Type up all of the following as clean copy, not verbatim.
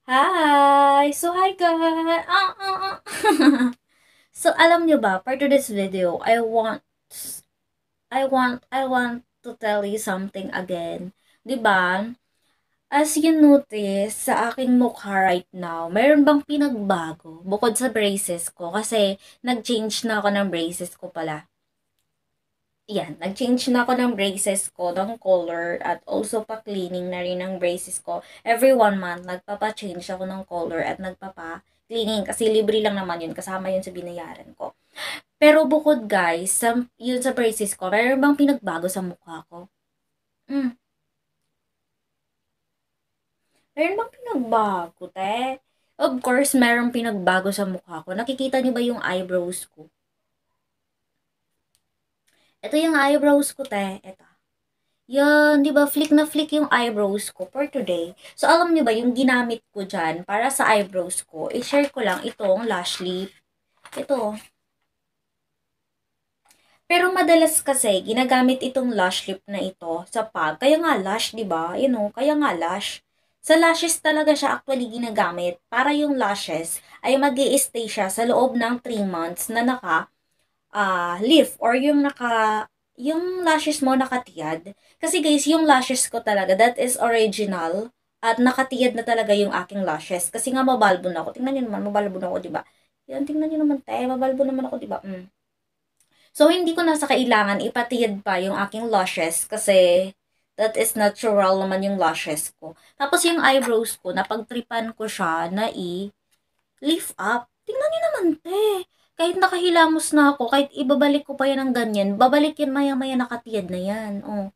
Hi! So, hi guys! So, alam nyo ba, for today's video, I want to tell you something again. 'Di ba? As you notice sa aking mukha right now, meron bang pinagbago bukod sa braces ko? Kasi, nag-change na ako ng braces ko pala. Yan, nag-change na ako ng braces ko, ng color, at also pa-cleaning na rin ng braces ko. Every 1 month, nagpapa-change ako ng color at nagpapa-cleaning kasi libre lang naman yun, kasama yun sa binayaran ko. Pero bukod guys, yun sa braces ko, mayroon bang pinagbago sa mukha ko? Hmm, meron bang pinagbago, te? Of course, mayroong pinagbago sa mukha ko. Nakikita niyo ba yung eyebrows ko? Ito yung eyebrows ko, te. Ito. Yan, 'di ba flick na flick yung eyebrows ko for today. So, alam niyo ba yung ginamit ko diyan para sa eyebrows ko, i-share ko lang itong lash lip. Ito. Pero madalas kasi ginagamit itong lash lip na ito sa pag. Kaya nga lash, 'di ba? Kaya nga lash. Sa lashes talaga siya actually ginagamit para yung lashes ay mag-i-stay siya sa loob ng 3 months na lift or yung lashes mo nakatiyad. Kasi guys, yung lashes ko talaga, that is original. At nakatiyad na talaga yung aking lashes. Kasi nga mabalbo na ako. Tingnan niyo naman, mabalbo na ako, di ba? Yan, tingnan niyo naman, te. Mabalbo naman ako, di ba? So, hindi ko na sa kailangan ipatiyad pa yung aking lashes kasi that is natural naman yung lashes ko. Tapos yung eyebrows ko, napagtripan ko siya na lift up. Tingnan niyo naman, te. Kahit nakahilamos na ako, kahit ibabalik ko pa yan ng ganyan, babalik yan maya-maya nakatiyad na yan. Oh.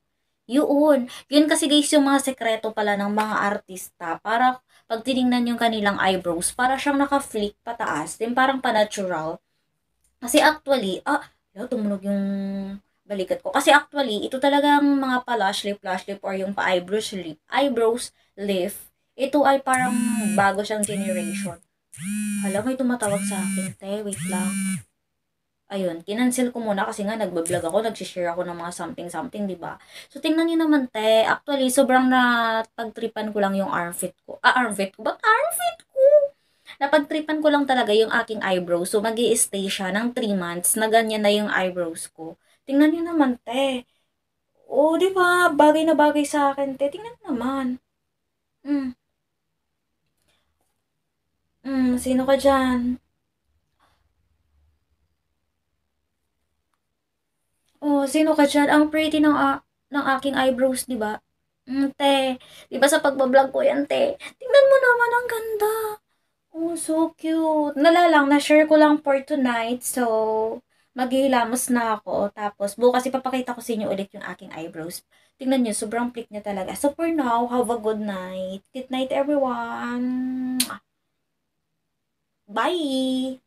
Yun. Yun kasi guys yung mga sekreto pala ng mga artista. Para pag tinignan yung kanilang eyebrows, para siyang naka-flick pataas. Then parang pa-natural. Kasi actually, tumunog yung balikat ko. Kasi actually, ito talagang mga pa-lash lip or yung eyebrows lift, ito ay parang bago siyang generation. Hala, may tumatawag sa akin, te. Wait lang. Ayun, kinancel ko muna kasi nga nagbablog ako, nagsishare ako ng mga something-something, di ba? So, tingnan niyo naman, te. Actually, sobrang napagtripan ko lang yung armpit ko. Armpit ko? Ba't armpit ko? Napagtripan ko lang talaga yung aking eyebrows. So, mag stay siya ng 3 months na ganyan na yung eyebrows ko. Tingnan niyo naman, te. Oh, di ba? Bagay na bagay sa akin, te. Tingnan niyo naman. Mm. Sino ka dyan? Oh, sino ka diyan? Ang pretty ng aking eyebrows, 'di ba? Te, 'di ba sa pagba-vlog ko 'yan, te? Tingnan mo naman ang ganda. Oh, so cute. Lang, na-share ko lang for tonight. So, maghihilamos na ako. Tapos, bukas ipapakita ko sa inyo ulit yung aking eyebrows. Tingnan niyo, sobrang pretty niya talaga. So, for now, have a good night. Good night, everyone. Bye!